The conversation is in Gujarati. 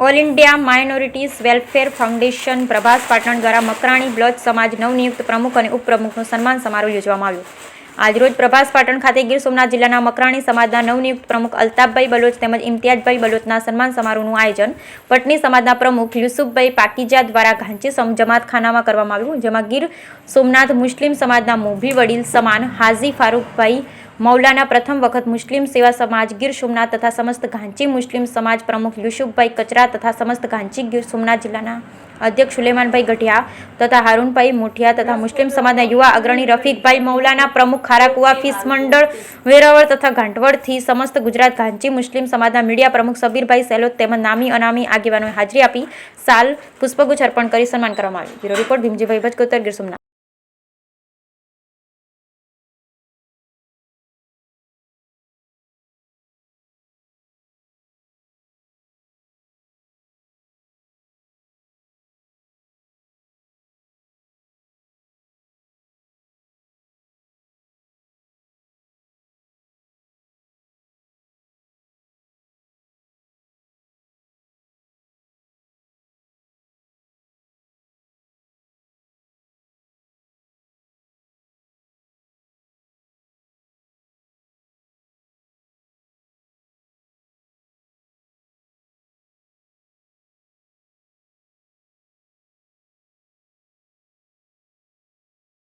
All India minorities welfare foundation Prabhas Patan દ્વારા મકરાણી બ્લજ સમાજ નવનિયુક્ત પ્રમુખ અને ઉપપ્રમુખનું સન્માન સમારોહ યોજવામાં આવ્યો. આજરોજ પ્રભાસ પાટણ ખાતે ગીર સોમનાથ જિલ્લાના મકરાણી સમાજના નવનિયુક્ત પ્રમુખ અલ્તાફભાઈ બલોચ તેમજ ઇમ્તિયાઝભાઈ બલોચના સન્માન સમારોહનું આયોજન પટની સમાજના પ્રમુખ યુસુફભાઈ પાકીજા દ્વારા ઘાંચી જમાતખાનામાં કરવામાં આવ્યું, જેમાં ગીર સોમનાથ મુસ્લિમ સમાજના મોભી વડીલ સમાન હાજી ફારૂકભાઈ મૌલાના પ્રથમ વખત મુસ્લિમ સેવા સમાજ ગીર સોમનાથ તથા સમસ્ત ઘાંચી મુસ્લિમ સમાજ પ્રમુખ યુસુફભાઈ કચરા તથા સમસ્ત ઘાંચી ગીર સોમનાથ જિલ્લાના અધ્યક્ષ સુલેમાનભાઈ ગઢિયા તથા હારૂનભાઈ મોઠિયા તથા મુસ્લિમ સમાજના યુવા અગ્રણી રફીકભાઈ મૌલાના પ્રમુખ ખારાકુવા ફીસ મંડળ વેરાવળ તથા ઘાંટવડથી સમસ્ત ગુજરાત ઘાંચી મુસ્લિમ સમાજના મીડિયા પ્રમુખ સબીરભાઈ સેલોત તેમજ નામી અનામી આગેવાનોએ હાજરી આપી સાલ પુષ્પગુચ્છ અર્પણ કરી સન્માન કરવામાં આવ્યું. Bureau report Bhimjibhai Bhajkotar, Gir Somnath.